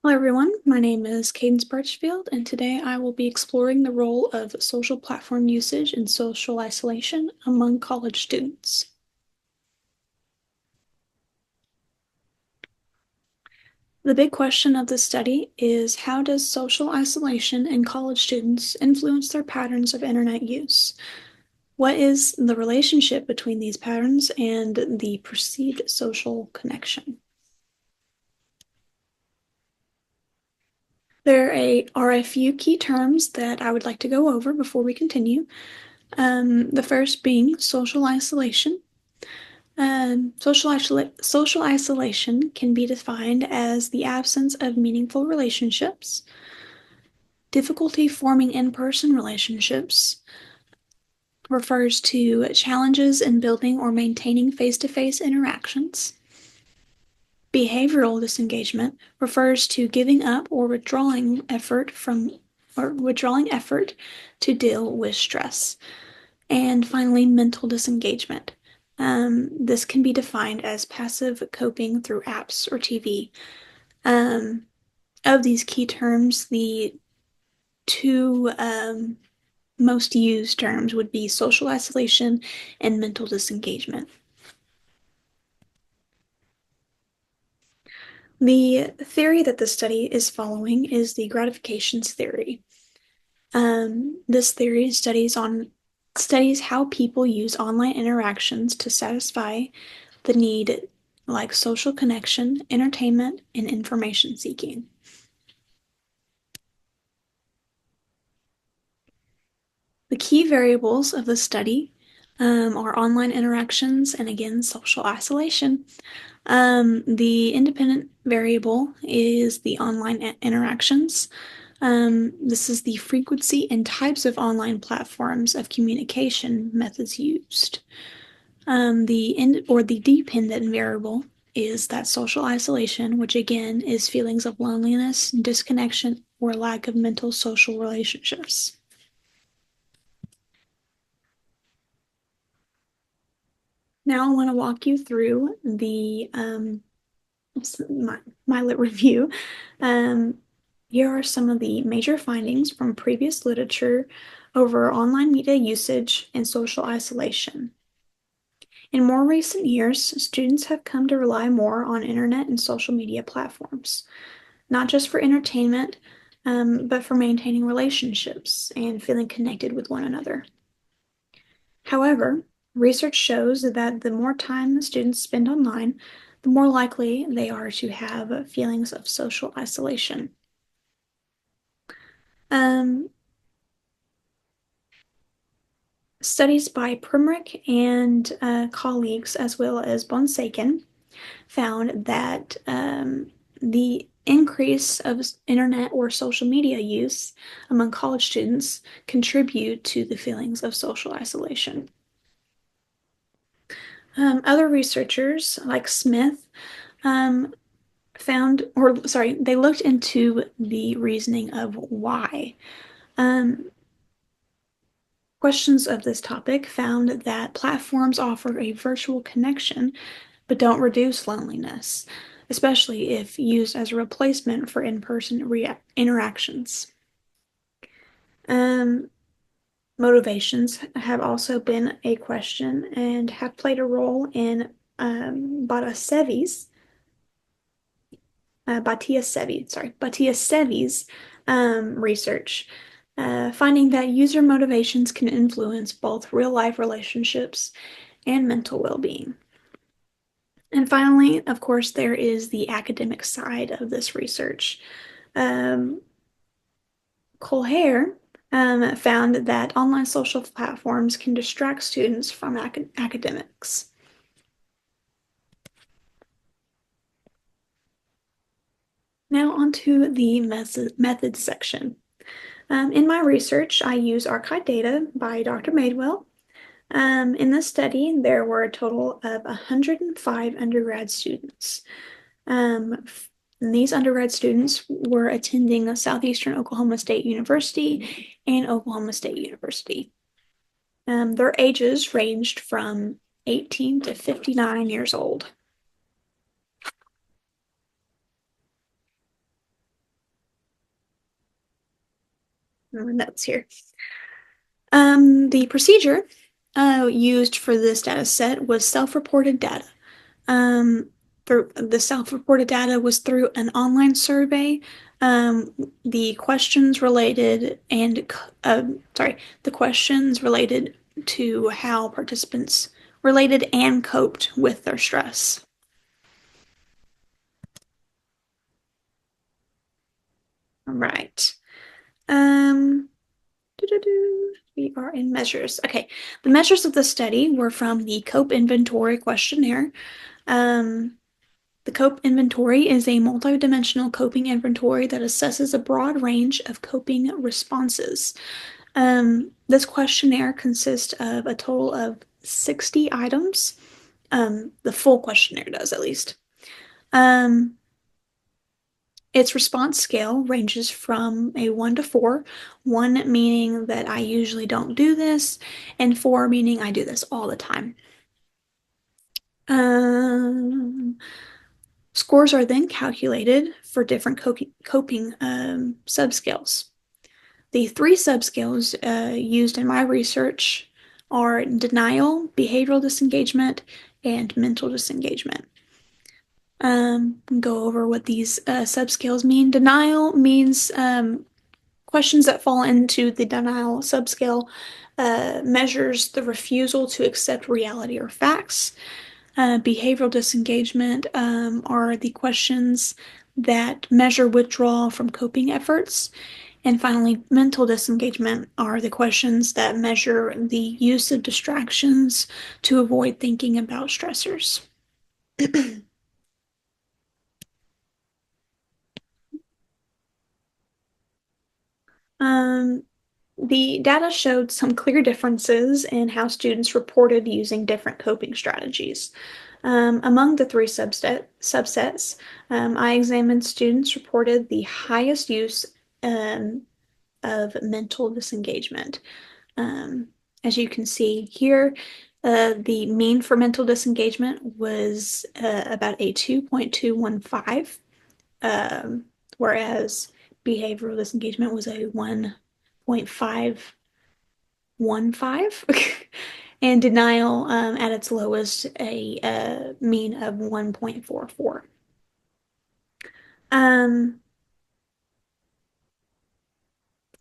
Hello everyone, my name is Cadence Birchfield, and today I will be exploring the role of social platform usage and social isolation among college students. The big question of this study is, how does social isolation in college students influence their patterns of internet use? What is the relationship between these patterns and the perceived social connection? There are a few key terms that I would like to go over before we continue. The first being social isolation. Social isolation can be defined as the absence of meaningful relationships, difficulty forming in-person relationships, refers to challenges in building or maintaining face-to-face interactions. Behavioral disengagement refers to giving up or withdrawing effort to deal with stress. And finally, mental disengagement. This can be defined as passive coping through apps or TV. Um, of these key terms, the two most used terms would be social isolation and mental disengagement. The theory that the study is following is the gratifications theory. This theory studies how people use online interactions to satisfy the need like social connection, entertainment, and information seeking. The key variables of the study are online interactions and again social isolation. The independent variable is the online interactions. This is the frequency and types of online platforms of communication methods used. The dependent variable is that social isolation, which again is feelings of loneliness, disconnection, or lack of mental social relationships. Now I want to walk you through the my lit review. Um, Here are some of the major findings from previous literature over online media usage and social isolation. In more recent years, students have come to rely more on internet and social media platforms, not just for entertainment, but for maintaining relationships and feeling connected with one another. However, research shows that the more time the students spend online, the more likely they are to have feelings of social isolation. Um, Studies by Primrick and colleagues, as well as Bonsaken, found that the increase of internet or social media use among college students contribute to the feelings of social isolation. Other researchers, like Smith, um, they looked into the reasoning of why. Um, Questions of this topic found that platforms offer a virtual connection but don't reduce loneliness, especially if used as a replacement for in-person interactions. Um, Motivations have also been a question and have played a role in Batiasevi's research, finding that user motivations can influence both real-life relationships and mental well-being. And finally, of course, there is the academic side of this research. Um, Colher found that online social platforms can distract students from academics. Now onto the methods section. In my research, I use archive data by Dr. Madewell. In this study, there were a total of 105 undergrad students. And these undergrad students were attending Southeastern Oklahoma State University and Oklahoma State University. Their ages ranged from 18 to 59 years old. notes here. The procedure used for this data set was self-reported data. The self-reported data was through an online survey. The questions related the questions related to how participants related and coped with their stress. All right. Um, We are in measures. Okay, the measures of the study were from the COPE Inventory questionnaire. Um, the COPE Inventory is a multidimensional coping inventory that assesses a broad range of coping responses. This questionnaire consists of a total of 60 items. The full questionnaire does, at least. Um, its response scale ranges from a 1 to 4, 1 meaning that I usually don't do this, and 4 meaning I do this all the time. Scores are then calculated for different coping subscales. The 3 subscales used in my research are denial, behavioral disengagement, and mental disengagement. Go over what these subscales mean. Denial means questions that fall into the denial subscale measures the refusal to accept reality or facts. Behavioral disengagement are the questions that measure withdrawal from coping efforts. And finally, mental disengagement are the questions that measure the use of distractions to avoid thinking about stressors. Um, the data showed some clear differences in how students reported using different coping strategies. Among the 3 subsets, I examined students reported the highest use um, of mental disengagement. Um, as you can see here, the mean for mental disengagement was about a 2.215, whereas behavioral disengagement was a 1.515, and denial at its lowest a mean of 1.44. Um,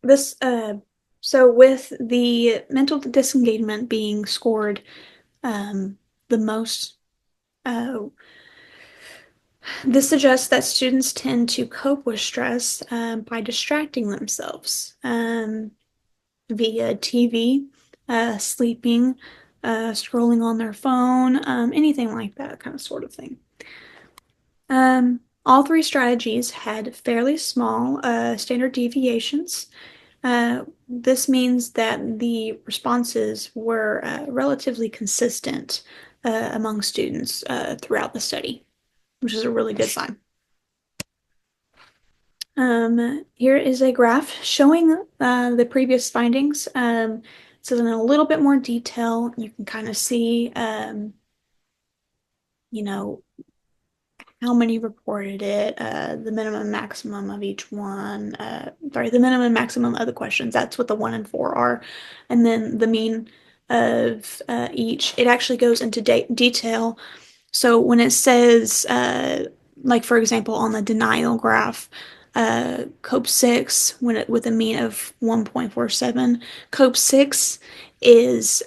this so with the mental disengagement being scored the most, uh, this suggests that students tend to cope with stress by distracting themselves via TV, sleeping, scrolling on their phone, anything like that kind of sort of thing. All 3 strategies had fairly small standard deviations. This means that the responses were relatively consistent among students throughout the study, which is a really good sign. Here is a graph showing the previous findings. So in a little bit more detail, you can kind of see, you know, how many reported it, the minimum maximum of each one, the minimum maximum of the questions. That's what the 1 and 4 are. And then the mean of each. It actually goes into detail. So when it says, like for example, on the denial graph, COPE 6 with a mean of 1.47, COPE 6 is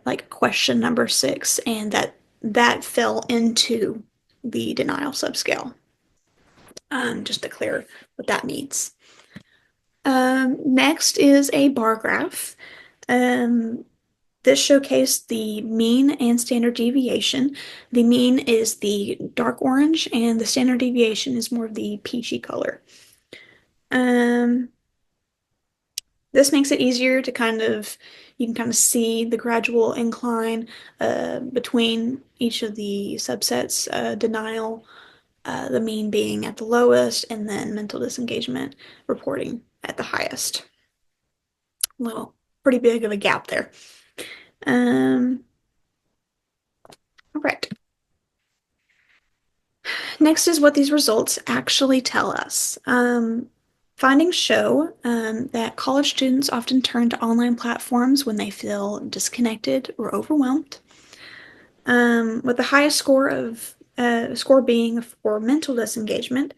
like question number 6, and that fell into the denial subscale. Just to clear what that means. Next is a bar graph. This showcased the mean and standard deviation. The mean is the dark orange, and the standard deviation is more of the peachy color. This makes it easier to you can kind of see the gradual incline between each of the subsets, denial, the mean being at the lowest, and then mental disengagement reporting at the highest. Little, pretty big of a gap there. All right. Next is what these results actually tell us. Findings show that college students often turn to online platforms when they feel disconnected or overwhelmed. With the highest score being for mental disengagement,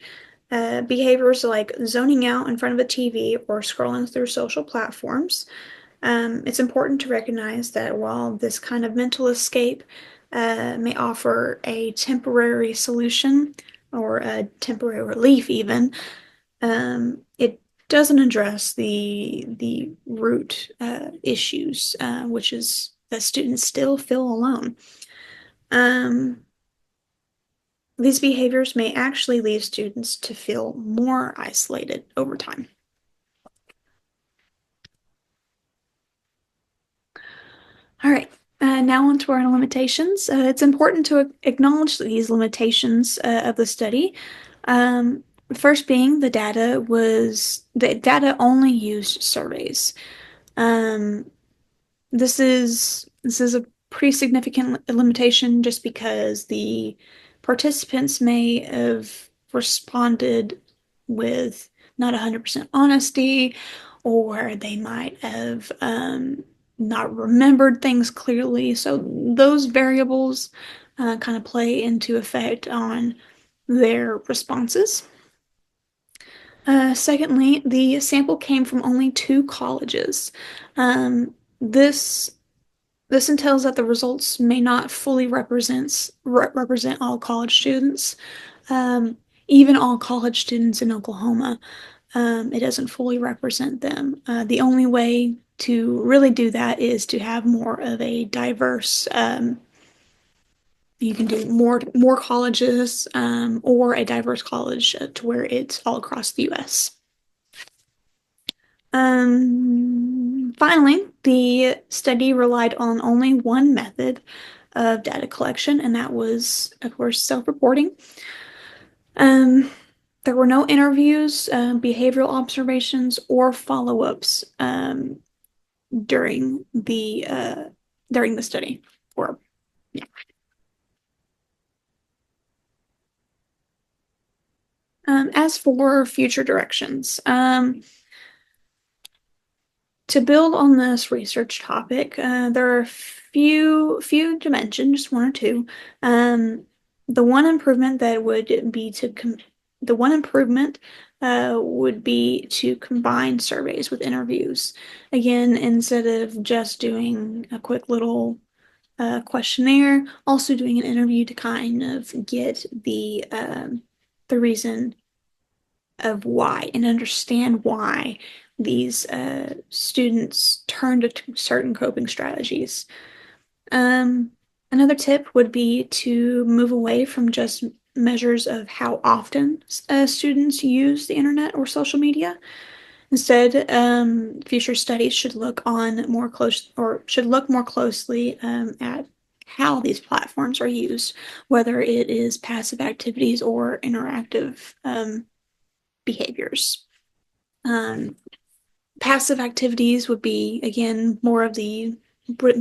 behaviors like zoning out in front of a TV or scrolling through social platforms. It's important to recognize that while this kind of mental escape may offer a temporary solution or a temporary relief, even, it doesn't address the root issues, which is that students still feel alone. These behaviors may actually lead students to feel more isolated over time. All right, now on to our limitations. It's important to acknowledge these limitations of the study. First being the data only used surveys. Um, this is a pretty significant limitation just because the participants may have responded with not 100% honesty, or they might have not remembered things clearly. So those variables kind of play into effect on their responses. Secondly, the sample came from only two colleges. This this entails that the results may not fully represent all college students, um, even all college students in Oklahoma. It doesn't fully represent them. The only way to really do that is to have more of a diverse. You can do more colleges, or a diverse college to where it's all across the U.S. Finally, the study relied on only one method of data collection, and that was, of course, self-reporting. Um, there were no interviews, behavioral observations, or follow-ups during the study. Or yeah. As for future directions, to build on this research topic, there are a few dimensions, just one or two. The one improvement that would be to the one improvement would be to combine surveys with interviews. Again, instead of just doing a quick little questionnaire, also doing an interview to kind of get the reason of why and understand why these students turn to certain coping strategies. Um, Another tip would be to move away from just measures of how often students use the internet or social media. Instead, future studies should look more closely at how these platforms are used, whether it is passive activities or interactive behaviors. Um, Passive activities would be, again, more of the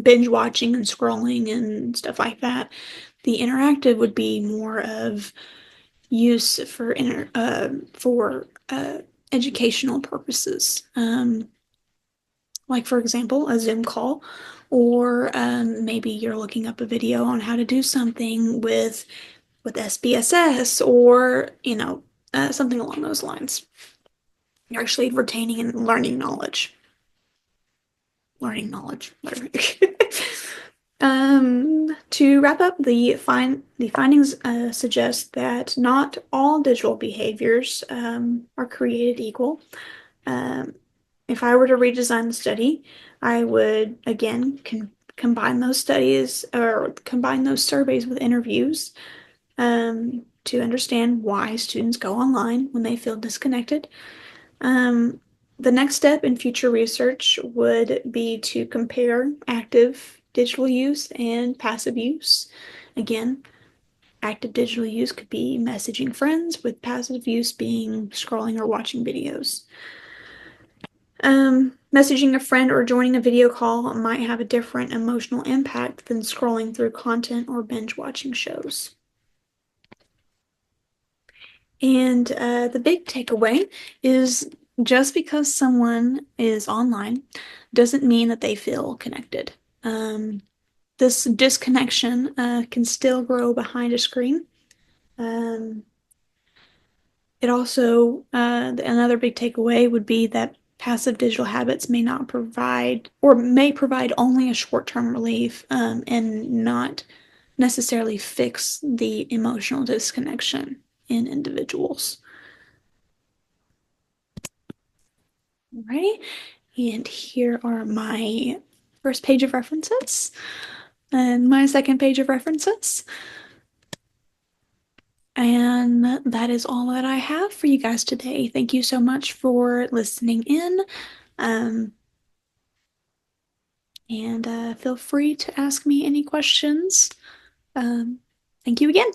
binge watching and scrolling and stuff like that. The interactive would be more of use for educational purposes. Like, for example, a Zoom call, or maybe you're looking up a video on how to do something with SPSS, or something along those lines. You're actually retaining and learning knowledge. Learning knowledge, whatever. To wrap up, the findings suggest that not all digital behaviors are created equal. Um, if I were to redesign the study, I would again combine those studies or combine those surveys with interviews to understand why students go online when they feel disconnected. Um, the next step in future research would be to compare active digital use and passive use. Again, active digital use could be messaging friends, with passive use being scrolling or watching videos. Messaging a friend or joining a video call might have a different emotional impact than scrolling through content or binge watching shows. And the big takeaway is just because someone is online doesn't mean that they feel connected. This disconnection can still grow behind a screen. Um, it also, another big takeaway would be that passive digital habits may not provide or may provide only a short-term relief and not necessarily fix the emotional disconnection in individuals. Right? And here are my first page of references and my second page of references. And that is all that I have for you guys today. Thank you so much for listening in. Um, and feel free to ask me any questions. Um, thank you again.